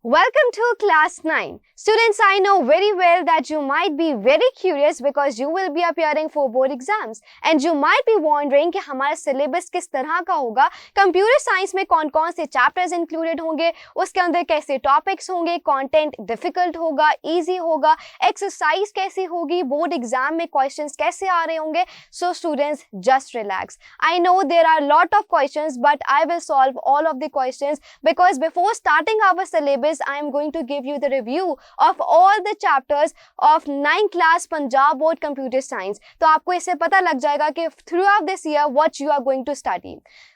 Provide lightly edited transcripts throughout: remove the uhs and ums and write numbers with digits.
Welcome to class 9. Students, I know very well that you might be very curious because you will be appearing for board exams and you might be wondering कि हमारा syllabus किस तरह का होगा, computer science में कौन कौन से चैप्टर्स इंक्लूडेड होंगे, उसके अंदर कैसे टॉपिक्स होंगे, कंटेंट डिफिकल्ट होगा, इजी होगा, एक्सरसाइज कैसी होगी, बोर्ड एग्जाम में क्वेश्चंस कैसे आ रहे होंगे. So students, just relax. I know there are a lot of questions but I will solve all of the questions because before starting our syllabus I am going to give you the review of all the chapters of 9th class Punjab Board Computer Science. तो आपको इससे पता लग जाएगा कि throughout this year what you are going to study.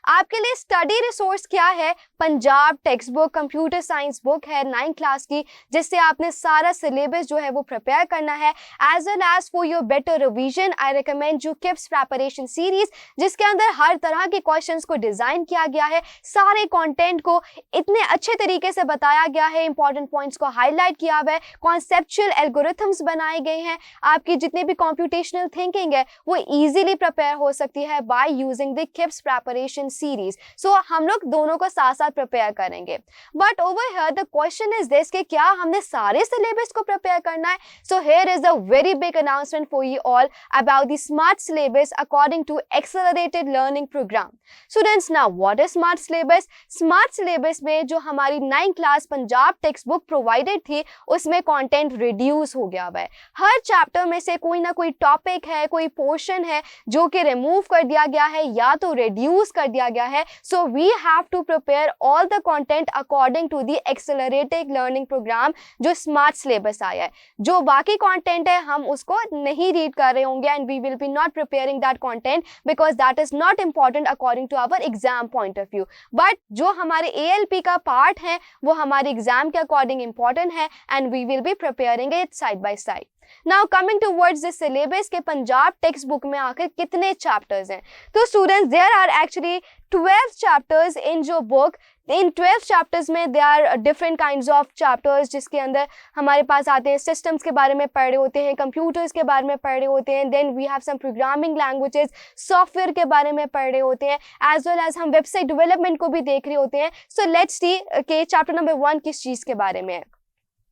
आपके लिए study resource क्या है? Punjab text book computer science book है 9th क्लास की, जिससे आपने सारा सिलेबस जो है वो प्रिपेयर करना है. As well as for your better revision I recommend you KIPS preparation series, जिसके अंदर हर तरह के क्वेश्चंस को डिजाइन किया गया है, सारे कंटेंट को इतने अच्छे तरीके से बताया गया है, इंपॉर्टेंट पॉइंट्स को हाईलाइट किया हुआ है, कॉन्सेप्चुअल एल्गोरिथम्स बनाए गए हैं. आपकी जितनी भी कंप्यूटेशनल थिंकिंग है वो इजीली प्रिपेयर हो सकती है by using the KIPS preparation series. So हम लोग दोनों को साथ साथ प्रिपेयर करेंगे. But over here the question is this कि क्या हमने सारे सिलेबस को प्रिपेयर करना है? So here is a very big announcement for you all about the smart syllabus according to accelerated learning program. Students, now what is smart syllabus? Smart syllabus में जो हमारी 9th class Punjab text book provided थी उसमें content reduce हो गया है. हर chapter में से कोई ना कोई टॉपिक है, कोई पोर्शन है जो कि रिमूव कर दिया गया है या तो रिड्यूस कर दिया गया है. So we have to prepare all the content according to the accelerated learning programme जो स्मार्ट सिलेबस आया है. जो बाकी कंटेंट है हम उसको नहीं रीड कर रहे होंगे and we will be not preparing that content because that is not important according to our exam point of view. But जो हमारे ALP का पार्ट है वो हमारे एग्जाम के अकॉर्डिंग इंपॉर्टेंट है and we will be preparing it side by side. Now coming towards the syllabus के Punjab text book में आखिर कितने चैप्टर्स हैं? तो students, there are actually 12 chapters in जो बुक. इन 12 चैप्टर्स में they are different kinds of chapters, जिसके अंदर हमारे पास आते हैं सिस्टम्स के बारे में पढ़ रहे होते हैं, कंप्यूटर्स के बारे में पढ़ रहे होते हैं, then we have some programming languages, software के बारे में पढ़ रहे होते हैं, एज वेल एज हम वेबसाइट डेवलपमेंट को भी देख रहे होते हैं. सो लेट्स सी कि चैप्टर नंबर 1 किस चीज़ के बारे में है.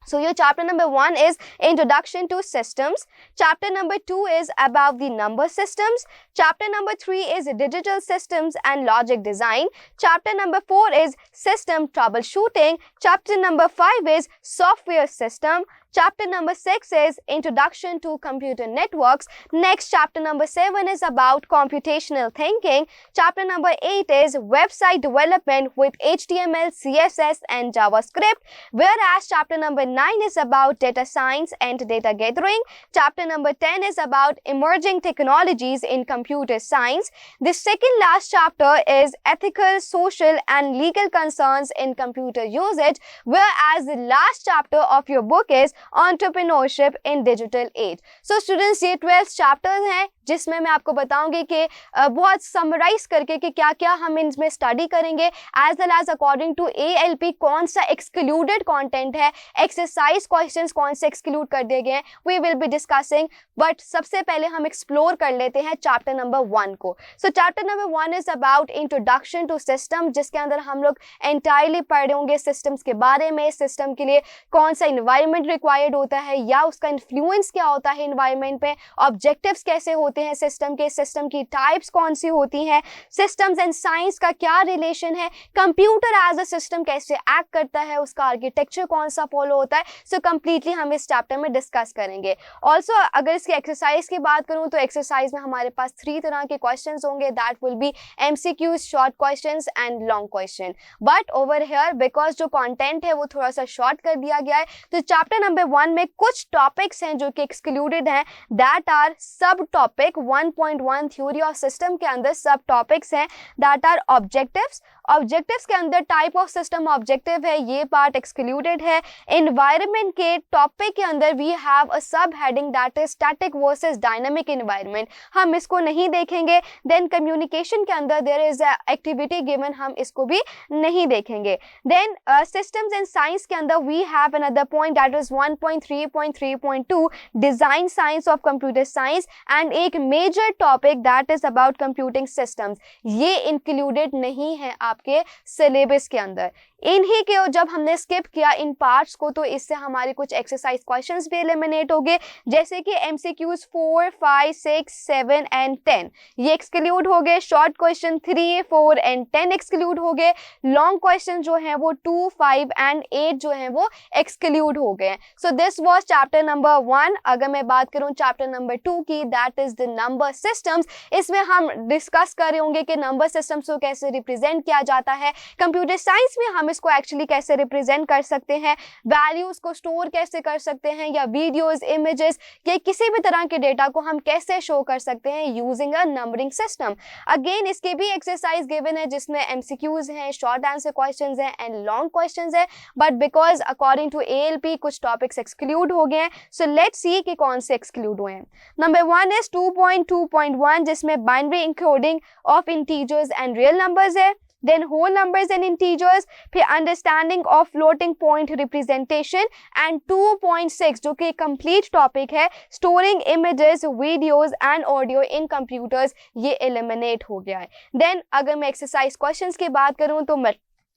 So your chapter number 1 is Introduction to Systems. Chapter number 2 is about the number systems. Chapter number 3 is Digital Systems and Logic Design. Chapter number 4 is System Troubleshooting. Chapter number 5 is Software System. Chapter number 6 is Introduction to Computer Networks. Next, chapter number 7 is about computational thinking. Chapter number 8 is website development with HTML, CSS and JavaScript. Whereas chapter number 9 is about data science and data gathering. Chapter number 10 is about emerging technologies in computer science. The second last chapter is ethical, social and legal concerns in computer usage. Whereas the last chapter of your book is entrepreneurship in digital age. So students, ये 12 chapters हैं जिसमें मैं आपको बताऊंगी कि बहुत summarise करके कि क्या क्या हम इनमें स्टडी करेंगे, as well as according to ALP कौन सा एक्सक्लूडेड कंटेंट है, एक्सरसाइज क्वेश्चंस कौन से एक्सक्लूड कर दिए गए हैं, we will be discussing. But सबसे पहले हम एक्सप्लोर कर लेते हैं चैप्टर नंबर 1 को. So chapter number 1 is about introduction to system, जिसके अंदर हम लोग एंटायरली पढ़ होंगे सिस्टम्स के बारे में, सिस्टम के लिए कौन सा इन्वायरमेंट रिक्वायर्ड होता है या उसका इन्फ्लुएंस क्या होता है इन्वायरमेंट पे, ऑब्जेक्टिव्स कैसे होते हैं सिस्टम के, सिस्टम की टाइप्स कौन सी होती हैं, सिस्टम्स एंड साइंस का क्या रिलेशन है, कंप्यूटर एज अ सिस्टम कैसे एक्ट करता है, उसका आर्किटेक्चर कौन सा फॉलो होता है. सो कंप्लीटली हम इस चैप्टर में डिस्कस करेंगे. ऑल्सो अगर इसकी एक्सरसाइज की बात करूं तो एक्सरसाइज में हमारे पास 3 तरह के क्वेश्चंस होंगे, that will be MCQs, short questions and long question. But over here because जो कंटेंट है वो थोड़ा सा शॉर्ट कर दिया गया है, तो चैप्टर नंबर 1 में कुछ टॉपिक्स हैं जो कि एक्सक्लूडेड हैं, दैट आर सब टॉपिक 1.1 थ्योरी ऑफ सिस्टम के अंदर सब टॉपिक्स हैं, दैट आर ऑब्जेक्टिव्स. ऑब्जेक्टिव्स के अंदर टाइप ऑफ सिस्टम ऑब्जेक्टिव है, ये पार्ट एक्सक्लूडेड है. एनवायरनमेंट के टॉपिक के अंदर वी हैव अ सब heading that is static versus dynamic environment, हम इसको नहीं देखेंगे. देन कम्युनिकेशन के अंदर देयर इज एक्टिविटी गिवन, हम इसको भी नहीं देखेंगे. देन सिस्टम्स एंड साइंस के अंदर we have another point that is 1.3.3.2 design science of computer science, and एक major topic that is about computing systems, ये इंक्लूडेड नहीं है आपके सिलेबस के अंदर। इन्हीं के जब हमने स्किप किया इन पार्ट्स को, तो इससे हमारे कुछ एक्सरसाइज क्वेश्चंस भी एलिमिनेट हो गए, जैसे कि MCQs 4, 5, 6, 7 एंड 10 ये एक्सक्लूड हो गए। शॉर्ट क्वेश्चन 3, 4 एंड 10 एक्सक्लूड हो गए। लॉन्ग क्वेश्चन जो है वो 2, 5 एंड 8 जो है वो एक्सक्लूड हो गए। So this was chapter number 1। अगर मैं बात करूं चैप्टर नंबर 2 की, that is the number systems, इसमें हम डिस्कस कर रहे होंगे कि नंबर सिस्टम्स को कैसे रिप्रेजेंट किया जाता है, कंप्यूटर साइंस में हम इसको एक्चुअली कैसे रिप्रेजेंट कर सकते हैं, वैल्यूज को स्टोर कैसे कर सकते हैं, या वीडियोस, इमेजेस या किसी भी तरह के डेटा को हम कैसे शो कर सकते हैं using a numbering system. Again इसके भी एक्सरसाइज गिवन है जिसमें MCQs हैं, शॉर्ट आंसर क्वेश्चंस हैं एंड लॉन्ग क्वेश्चंस हैं, but because according to ALP कुछ टॉपिक्स एक्सक्लूड हो गए हैं। सो लेट्स सी कि कौन से एक्सक्लूड हुए हैं। नंबर 1 इज 2.2.1 जिसमें binary encoding of integers and real numbers है, then whole numbers and integers, फिर understanding of floating point representation and 2.6 जो कि complete topic है storing images, videos and audio in computers, ये eliminate हो गया है। then अगर मैं exercise questions की बात करूँ तो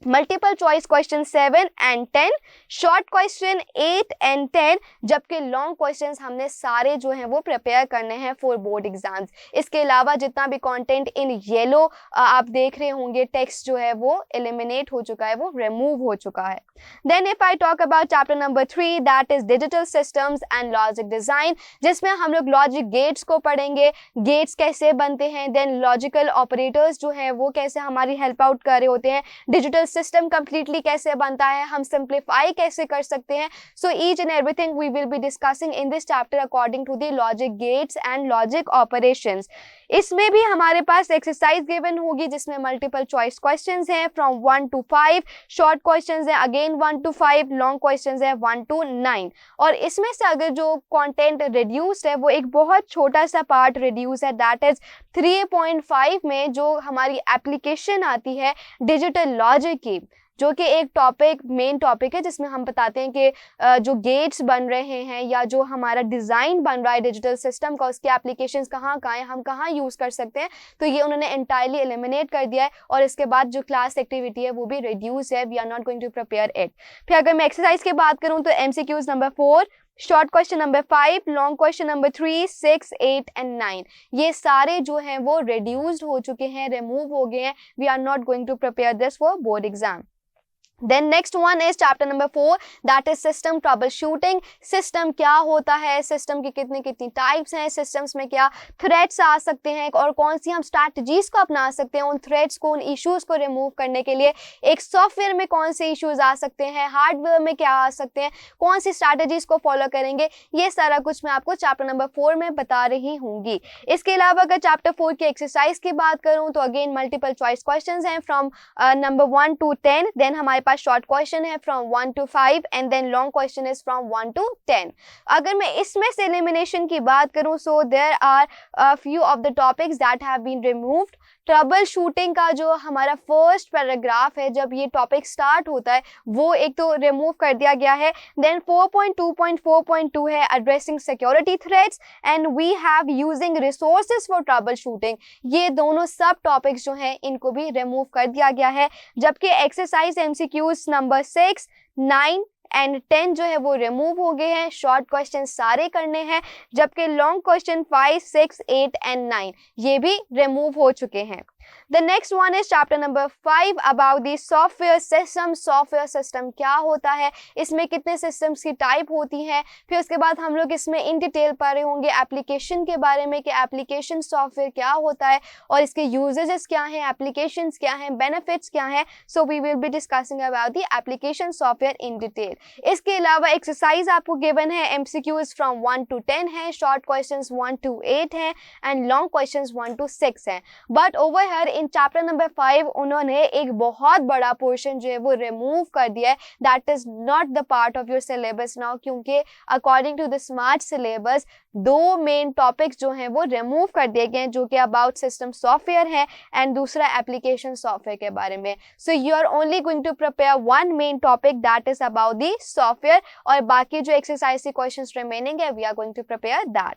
multiple choice question 7 and 10, short question 8 and 10, जबकि लॉन्ग क्वेश्चंस हमने सारे जो हैं वो प्रिपेयर करने हैं फॉर बोर्ड एग्जाम्स। इसके अलावा जितना भी कंटेंट इन येलो आप देख रहे होंगे, टेक्स्ट जो है वो एलिमिनेट हो चुका है, वो रिमूव हो चुका है। Then if I talk about chapter number 3 that is digital systems and logic design, जिसमें हम लोग लॉजिक गेट्स को पढ़ेंगे, गेट्स कैसे बनते हैं, देन लॉजिकल ऑपरेटर्स जो है वो कैसे हमारी हेल्प आउट कर रहे होते हैं, डिजिटल सिस्टम कंप्लीटली कैसे बनता है, हम सिंप्लीफाई कैसे कर सकते हैं। So each and everything we will be discussing in this chapter according to the logic gates and logic operations. इसमें भी हमारे पास एक्सरसाइज गिवन होगी जिसमें मल्टीपल चॉइस क्वेश्चंस हैं फ्रॉम 1 to 5, शॉर्ट क्वेश्चंस हैं अगेन 1 to 5, लॉन्ग क्वेश्चंस हैं 1 to 9। और इसमें से अगर जो कंटेंट रिड्यूस्ड है वो एक बहुत छोटा सा पार्ट रिड्यूस है, दैट इज 3.5 में जो हमारी एप्लीकेशन आती है डिजिटल लॉजिक की, जो कि एक टॉपिक मेन टॉपिक है जिसमें हम बताते हैं कि जो गेट्स बन रहे हैं या जो हमारा डिज़ाइन बन रहा है डिजिटल सिस्टम का, उसके एप्लीकेशंस कहाँ कहाँ हैं, हम कहाँ यूज़ कर सकते हैं, तो ये उन्होंने एंटायरली एलिमिनेट कर दिया है। और इसके बाद जो क्लास एक्टिविटी है वो भी रिड्यूस है, we are not going to prepare it. फिर अगर मैं एक्सरसाइज की बात करूँ तो MCQs number 4, short question number 5, long question number 3, 6, 8 and 9, ये सारे जो हैं वो रिड्यूस्ड हो चुके हैं, रिमूव हो गए हैं। We are not going to prepare this for board exam. Then next one is chapter number 4 that is system troubleshooting। System क्या होता है, सिस्टम की कितनी टाइप्स हैं, सिस्टम्स में क्या थ्रेड्स आ सकते हैं और कौन सी हम स्ट्रैटेजीज को अपना सकते हैं उन थ्रेड्स को, उन इश्यूज को रिमूव करने के लिए। एक सॉफ्टवेयर में कौन से इश्यूज आ सकते हैं, हार्डवेयर में क्या आ सकते हैं, कौन सी स्ट्रैटेजीज को फॉलो करेंगे, ये सारा कुछ मैं आपको चैप्टर नंबर 4 में बता रही हूँगी। इसके अलावा अगर चैप्टर 4 की एक्सरसाइज की बात करूँ तो अगेन मल्टीपल चॉइस क्वेश्चन हैं फ्रॉम नंबर 1 to 10, देन हमारे शॉर्ट क्वेश्चन है from 1 to 5 and then long question is from 1 to 10। अगर मैं इसमें से एलिमिनेशन की बात करूं, so there are few of the topics that have been removed. Trouble shooting का जो हमारा फर्स्ट पैराग्राफ है, जब ये टॉपिक स्टार्ट होता है, वो एक तो रिमूव कर दिया गया है। देन 4.2.4.2 है addressing security threats and we have using resources for trouble shooting, ये दोनों सब टॉपिक्स जो हैं इनको भी रिमूव कर दिया गया है। जबकि एक्सरसाइज MCQs नंबर 6, 9 एंड 10 जो है वो रिमूव हो गए हैं, शॉर्ट क्वेश्चन सारे करने हैं, जबकि लॉन्ग क्वेश्चन 5, 6, 8 एंड 9 ये भी रिमूव हो चुके हैं। The next one is chapter number 5 about the software system। Software system क्या होता है, इसमें कितने सिस्टम्स की टाइप होती हैं, फिर उसके बाद हम लोग इसमें इन डिटेल पढ़ रहे होंगे एप्लीकेशन के बारे में कि एप्लीकेशन सॉफ्टवेयर क्या होता है और इसके यूजेजेस क्या हैं, एप्लीकेशंस क्या हैं, बेनिफिट्स क्या हैं। So we will be discussing about the application software in detail. इसके अलावा एक्सरसाइज आपको गिवन है MCQs फ्रॉम 1 to 10 है, शॉर्ट क्वेश्चन 1 to 8 है एंड लॉन्ग क्वेश्चन 1 to 6 है। But over in chapter number 5 उन्होंने एक बहुत बड़ा पोर्शन जो है वो रिमूव कर दिया है, that is not the part of your syllabus now, क्योंकि according to the smart syllabus दो मेन टॉपिक्स जो हैं वो रिमूव कर दिए गए हैं, जो कि अबाउट सिस्टम सॉफ्टवेयर है एंड दूसरा एप्लीकेशन सॉफ्टवेयर के बारे में. So you are only going to prepare one main topic that is about the software, और बाकी जो एक्सरसाइज के क्वेश्चंस रिमेनिंग है we are going to prepare that.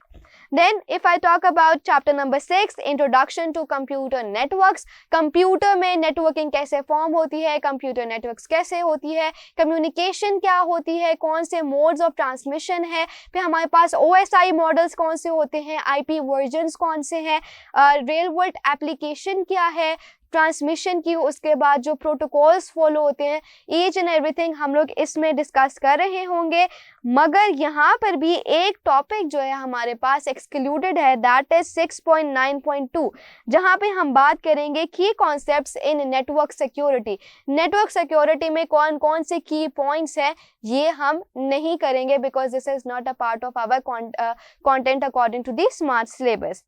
Then if I talk about chapter number 6, introduction to computer networks, computer में networking कैसे form होती है, computer networks कैसे होती है, कम्युनिकेशन क्या होती है, कौन से मोड्स ऑफ ट्रांसमिशन है, फिर हमारे पास OSI मॉडल्स कौन से होते हैं, IP वर्जन्स कौन से हैं, रियल वर्ल्ड एप्लीकेशन क्या है ट्रांसमिशन की, उसके बाद जो प्रोटोकॉल्स फॉलो होते हैं, ईच एंड एवरीथिंग हम लोग इसमें डिस्कस कर रहे होंगे. मगर यहाँ पर भी एक टॉपिक जो है हमारे पास एक्सक्लूडेड है, दैट इज 6.9.2, जहाँ पे हम बात करेंगे की कॉन्सेप्ट्स इन नेटवर्क सिक्योरिटी. नेटवर्क सिक्योरिटी में कौन कौन से की पॉइंट्स है ये हम नहीं करेंगे, because this is not a part of our content according to the smart syllabus.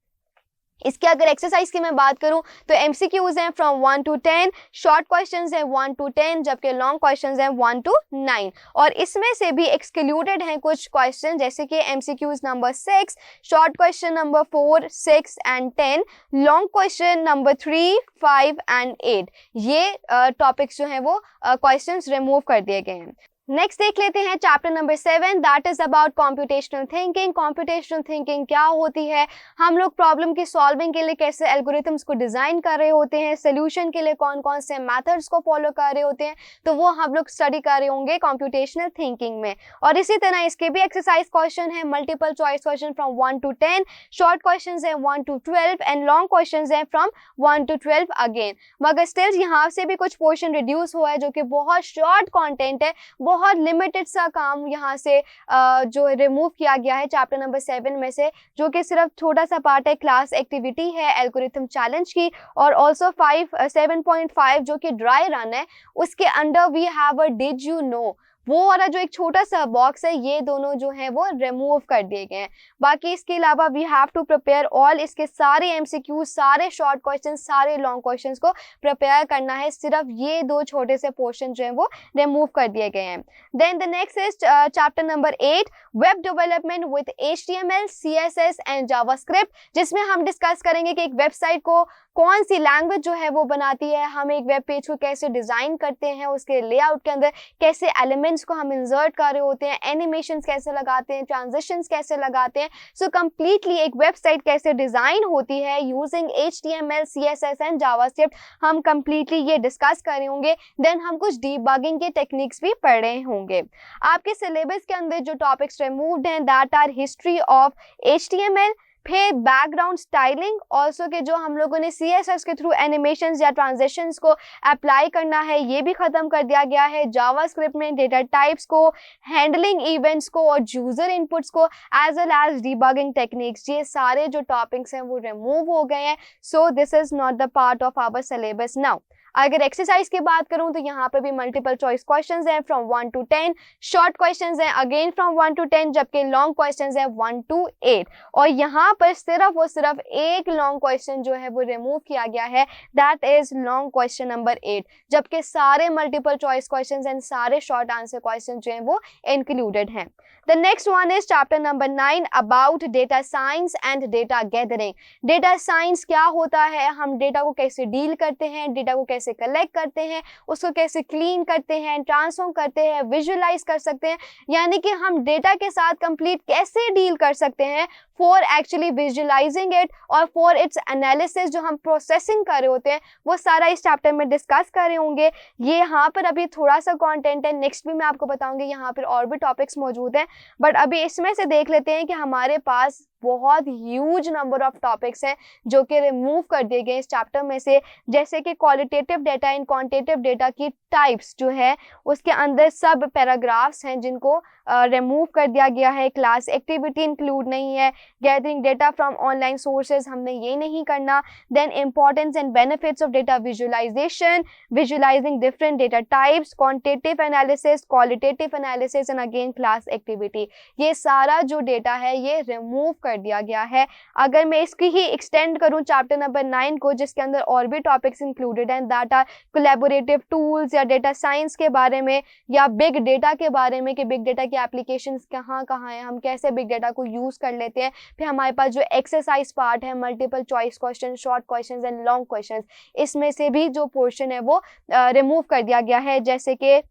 इसके अगर एक्सरसाइज की मैं बात करूं तो MCQs हैं फ्रॉम 1 to 10, शॉर्ट क्वेश्चंस हैं 1 to 10, जबकि लॉन्ग क्वेश्चंस हैं 1 to 9. और इसमें से भी एक्सक्लूडेड हैं कुछ क्वेश्चन, जैसे कि MCQs number 6, short question number 4, 6 and 10, long question number 3, 5 and 8. ये टॉपिक्स जो हैं वो क्वेश्चंस रिमूव कर दिए गए हैं. नेक्स्ट देख लेते हैं chapter number 7, that is about computational thinking. Computational thinking क्या होती है, हम लोग प्रॉब्लम की सॉल्विंग के लिए कैसे एल्गोरिथम्स को डिजाइन कर रहे होते हैं, सोल्यूशन के लिए कौन कौन से मेथड्स को फॉलो कर रहे होते हैं, तो वो हम लोग स्टडी कर रहे होंगे कॉम्प्यूटेशनल थिंकिंग में. और इसी तरह इसके भी एक्सरसाइज क्वेश्चन है, multiple choice question from 1 to 10, short question है 1 to 12 एंड लॉन्ग क्वेश्चन है फ्रॉम 1 to 12 अगेन. मगर स्टिल यहाँ से भी कुछ पोर्शन रिड्यूस हुआ है, जो कि बहुत शॉर्ट कॉन्टेंट है, बहुत लिमिटेड सा काम यहाँ से जो रिमूव किया गया है चैप्टर नंबर 7 में से, जो कि सिर्फ छोटा सा पार्ट है, क्लास एक्टिविटी है एल्गोरिथम चैलेंज की, और ऑल्सो 7.5 जो कि ड्राई रन है, उसके under we have a did you know, वो वाला जो एक छोटा सा बॉक्स है, ये दोनों जो है वो रिमूव कर दिए गए हैं. बाकी इसके अलावा we have to prepare all, इसके सारे MCQ, सारे शॉर्ट क्वेश्चन, सारे लॉन्ग क्वेश्चंस को प्रिपेयर करना है, सिर्फ ये दो छोटे से पोर्शन जो है वो रिमूव कर दिए गए हैं. Then the next is chapter number 8, web development with HTML, CSS and JavaScript, जिसमें हम डिस्कस करेंगे कि एक वेबसाइट को कौन सी लैंग्वेज जो है वो बनाती है, हम एक वेब पेज को कैसे डिजाइन करते हैं, उसके लेआउट के अंदर कैसे एलिमेंट्स को हम इंसर्ट कर रहे होते हैं, एनिमेशंस कैसे लगाते हैं, ट्रांजिशंस कैसे लगाते हैं. सो कंप्लीटली एक वेबसाइट कैसे डिजाइन होती है using HTML, CSS and JavaScript, हम कंप्लीटली ये डिस्कस कर रहे होंगे. देन हम कुछ डीबगिंग के टेक्निक्स भी पढ़ रहे होंगे. आपके सिलेबस के अंदर जो टॉपिक्स रिमूव्ड हैं, that our history of HTML, फिर बैकग्राउंड स्टाइलिंग, ऑल्सो के जो हम लोगों ने CSS के थ्रू एनिमेशंस या ट्रांजिशंस को अप्लाई करना है, ये भी खत्म कर दिया गया है. जावास्क्रिप्ट में डेटा टाइप्स को, हैंडलिंग इवेंट्स को और यूजर इनपुट्स को, as well as debugging techniques, ये सारे जो टॉपिक्स हैं वो रिमूव हो गए हैं. So this is not the part of our syllabus now. अगर एक्सरसाइज की बात करूं तो यहाँ पे भी मल्टीपल चॉइस क्वेश्चंस हैं फ्रॉम 1 to 10, शॉर्ट क्वेश्चंस हैं अगेन फ्रॉम 1 to 10, जबकि लॉन्ग क्वेश्चंस हैं 1 to 8. और यहाँ पर सिर्फ और सिर्फ एक लॉन्ग क्वेश्चन जो है वो रिमूव किया गया है, that is long question number 8, जबकि सारे मल्टीपल चॉइस क्वेश्चंस एंड सारे शॉर्ट आंसर क्वेश्चन जो हैं वो इंक्लूडेड हैं. The next one is chapter number 9 about data science and data gathering. Data science क्या होता है, हम डेटा को कैसे डील करते हैं, डेटा को कैसे कलेक्ट करते हैं, उसको कैसे क्लीन करते हैं, ट्रांसफॉर्म करते हैं, विजुअलाइज कर सकते हैं, यानी कि हम डेटा के साथ कंप्लीट कैसे डील कर सकते हैं फॉर एक्चुअली विजुअलाइजिंग इट और फॉर इट्स एनालिसिस, जो हम प्रोसेसिंग कर रहे होते हैं वो सारा इस चैप्टर में डिस्कस कर रहे होंगे. ये यहाँ पर अभी थोड़ा सा कंटेंट है, नेक्स्ट भी मैं आपको बताऊंगी, यहाँ पर और भी टॉपिक्स मौजूद हैं, बट अभी इसमें से देख लेते हैं कि हमारे पास बहुत ह्यूज नंबर ऑफ टॉपिक्स हैं जो कि रिमूव कर दिए गए इस चैप्टर में से, जैसे कि qualitative data and quantitative data की टाइप्स जो है उसके अंदर सब पैराग्राफ्स हैं जिनको रिमूव कर दिया गया है. क्लास एक्टिविटी इंक्लूड नहीं है, gathering data from online sources हमने ये नहीं करना. Then importance and benefits of data visualization, visualizing different data types, quantitative analysis, qualitative analysis and again class activity, ये सारा जो डेटा है ये रिमूव कर दिया गया है. अगर मैं इसकी ही एक्सटेंड करूं चैप्टर नंबर 9 को, जिसके अंदर और भी टॉपिक्स इंक्लूडेड हैं, दैट आर कोलैबोरेटिव टूल्स या डेटा साइंस के बारे में या बिग डेटा के बारे में कि बिग डेटा की एप्लीकेशंस कहाँ कहाँ हैं, हम कैसे बिग डेटा को यूज कर लेते हैं, फिर हमारे पास जो एक्सरसाइज पार्ट है, multiple choice question, short question and long question, इसमें से भी जो पोर्शन है वो रिमूव कर दिया गया है। जैसे कि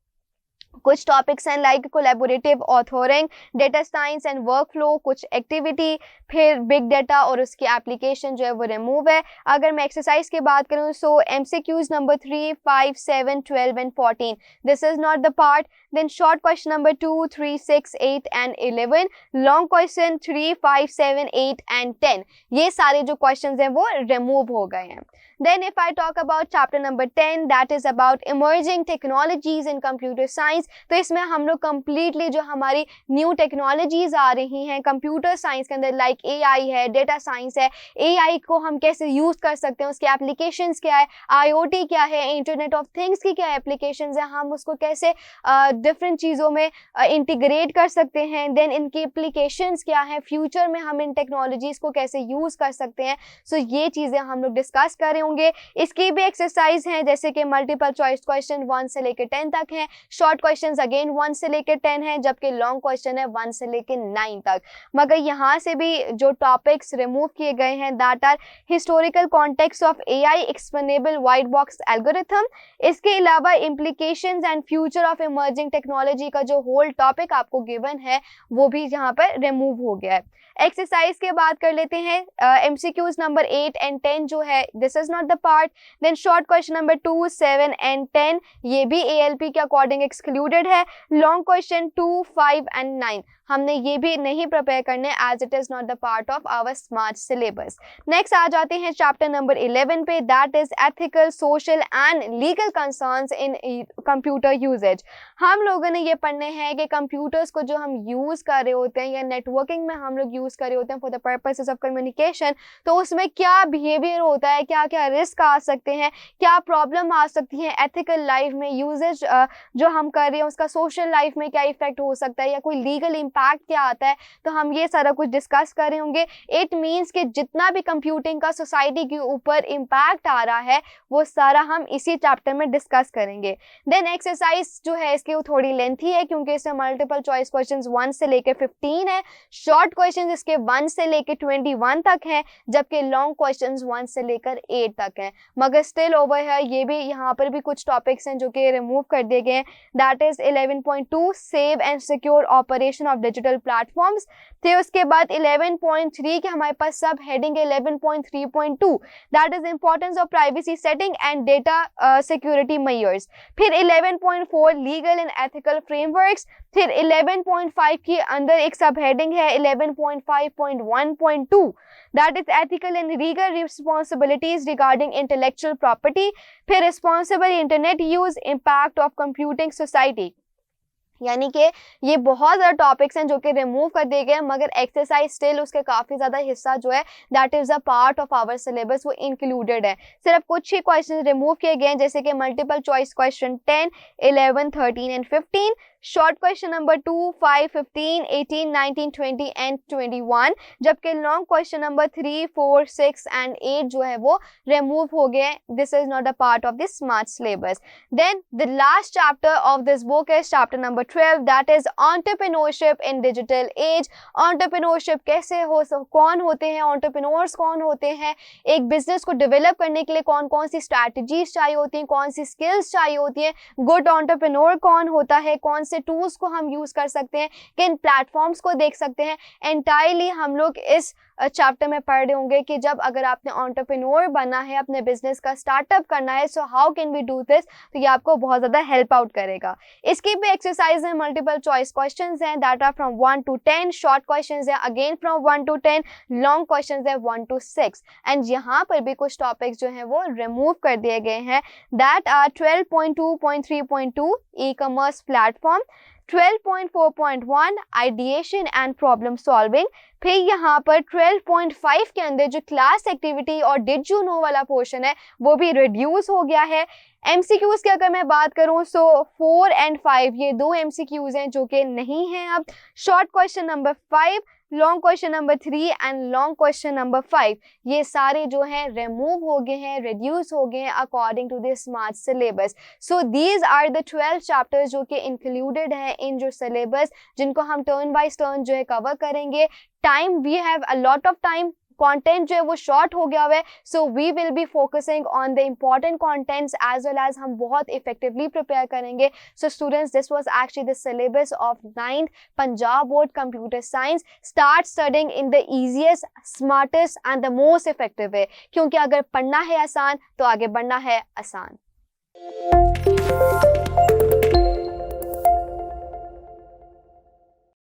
कुछ टॉपिक्स हैं like collaborative authoring, data science and workflow, कुछ एक्टिविटी, फिर बिग डाटा और उसकी एप्लीकेशन जो है वो रिमूव है। अगर मैं एक्सरसाइज की बात करूं so MCQs number 3, 5, 7, 12 and 14, this is not the part. Then short question number 2, 3, 6, 8 and 11, long question 3, 5, 7, 8 and 10, ये सारे जो क्वेश्चंस हैं वो रिमूव हो गए हैं। Then if I talk about chapter number 10, that is about emerging technologies in computer science, तो इसमें हम लोग completely जो हमारी न्यू टेक्नोलॉजीज आ रही हैं कंप्यूटर साइंस के अंदर, लाइक AI है, डेटा साइंस है, AI को हम कैसे यूज़ कर सकते हैं, उसके एप्लीकेशंस क्या है, IoT क्या है, इंटरनेट ऑफ थिंग्स की क्या एप्लीकेशंस है, हम उसको कैसे डिफरेंट चीज़ों में इंटीग्रेट कर सकते हैं, देन इनकी एप्लीकेशंस क्या है, फ्यूचर में हम इन टेक्नोलॉजीज़ को कैसे यूज़ कर सकते हैं। सो ये चीज़ें हम लोग डिस्कस कर रहे होंगे। इसकी भी एक्सरसाइज हैं जैसे कि मल्टीपल चॉइस क्वेश्चन 1 से लेकर 10 तक हैं, शॉर्ट क्वेश्चंस अगेन 1 से लेकर 10 है, जबकि लॉन्ग क्वेश्चन है 1 से लेकर 9 तक। मगर यहाँ से भी जो टॉपिक्स रिमूव किए गए हैं that are historical context of AI explainable white box algorithm, इसके अलावा implications and future of emerging technology का जो होल टॉपिक आपको गिवन है वो भी यहाँ पर रिमूव हो गया है। एक्सरसाइज के बात कर लेते हैं, MCQs नंबर 8 एंड 10 जो है this is not the part. Then short question number 2, 7 and 10 ये भी ALP के अकॉर्डिंग एक्सक्लूडेड है। लॉन्ग क्वेश्चन 2, 5 एंड 9 हमने ये भी नहीं प्रिपेयर करने as it is not the part of our smart syllabus. Next आ जाते हैं चैप्टर नंबर 11 पे, that is ethical, social and legal concerns in computer usage. हम लोगों ने ये पढ़ने हैं कि कंप्यूटर्स को जो हम यूज कर रहे होते हैं या नेटवर्किंग में हम लोग यूज कर रहे होते हैं for the purposes of communication, तो उसमें क्या बिहेवियर होता है, क्या क्या रिस्क आ सकते हैं, क्या प्रॉब्लम आ सकती है एथिकल लाइफ में, यूजेज जो हम कर रहे हैं उसका सोशल लाइफ में क्या इफेक्ट हो सकता है, या कोई लीगल इम्पैक्ट क्या आता है, तो हम ये सारा कुछ डिस्कस कर रहे होंगे। इट मीन्स कि जितना भी कंप्यूटिंग का सोसाइटी के ऊपर इम्पैक्ट आ रहा है वो सारा हम इसी चैप्टर में डिस्कस करेंगे। देन एक्सरसाइज जो है इसकी वो थोड़ी लेंथी है क्योंकि इसमें मल्टीपल चॉइस क्वेश्चंस 1 से लेकर 15 है, शॉर्ट क्वेश्चंस इसके 1 से लेकर 21 तक हैं, जबकि लॉन्ग क्वेश्चंस 1 से लेकर 8 तक हैं। मगर स्टिल ओवर है ये भी यहाँ पर भी कुछ टॉपिक्स हैं जो कि रिमूव कर दिए गए हैं, that is 11.2 save and secure operation of digital platforms. फिर उसके बाद 11.3 के हमारे पास सब heading 11.3.2 that is importance of privacy setting and data security measures. फिर 11.4 लीगल एंड एथिकल फ्रेमवर्क्स। फिर 11.5 के अंदर एक सब हेडिंग है 11.5.1.2 that is ethical and legal responsibilities regarding intellectual property. फिर responsible internet use, impact of computing society. यानी कि ये बहुत ज़्यादा टॉपिक्स हैं जो कि रिमूव कर दिए गए हैं, मगर एक्सरसाइज स्टिल उसके काफ़ी ज़्यादा हिस्सा जो है that is a part of our syllabus वो इंक्लूडेड है। सिर्फ कुछ ही क्वेश्चन रिमूव किए गए हैं जैसे कि multiple choice question 10, 11, 13 and 15, short question number 2, 5, 15, 18, 19, 20 and 21, जबकि लॉन्ग क्वेश्चन नंबर 3, 4, 6 एंड 8 जो है वो रिमूव हो गए। This is not a part of this smart syllabus. Then the last chapter of this book is chapter number 12 that is entrepreneurship in digital age. Entrepreneurship कैसे हो, कौन होते हैं एंटरप्रेन्योर्स, कौन होते हैं, एक बिजनेस को डेवलप करने के लिए कौन कौन सी स्ट्रैटेजीज चाहिए होती हैं, कौन सी स्किल्स चाहिए होती हैं, गुड एंटरप्रेन्योर कौन होता है, कौन से टूल्स को हम यूज कर सकते हैं, किन प्लेटफॉर्म्स को देख सकते हैं, एंटायरली हम लोग इस चैप्टर में पढ़ रहे होंगे कि जब अगर आपने एंटरप्रेन्योर बनना है, अपने बिजनेस का स्टार्टअप करना है, so how can we do this, तो ये आपको बहुत ज़्यादा हेल्प आउट करेगा। इसकी भी एक्सरसाइज है, मल्टीपल चॉइस क्वेश्चंस हैं that are from 1 to 10, short questions हैं again from 1 to 10, long questions हैं 1 to 6 एंड यहाँ पर भी कुछ टॉपिक्स जो हैं वो रिमूव कर दिए गए हैं that are 12.2.3.2 e-commerce platform, 12.4.1 ideation and problem solving. फिर यहाँ पर 12.5 के अंदर जो क्लास एक्टिविटी और डिड यू नो वाला पोर्शन है वो भी रिड्यूस हो गया है। MCQs की अगर मैं बात करूँ सो 4 and 5 ये दो MCQs हैं जो कि नहीं हैं अब। Short question number 5 long question number 3 and long question number 5 ये सारे जो हैं रिमूव हो गए हैं, रिड्यूस हो गए हैं according to the smart syllabus. So these are the 12 chapters जो कि इंक्लूडेड हैं इन जो सिलेबस, जिनको हम टर्न बाय टर्न जो है कवर करेंगे। Time, we have a lot of time, content जो है वो शॉर्ट हो गया हुआ है, so we will be focusing on the important contents as well as हम बहुत इफेक्टिवली प्रिपेयर करेंगे। So students, this was actually the syllabus of 9th Punjab board computer science. Start studying in the easiest, smartest and the most effective way, क्योंकि अगर पढ़ना है आसान तो आगे बढ़ना है आसान।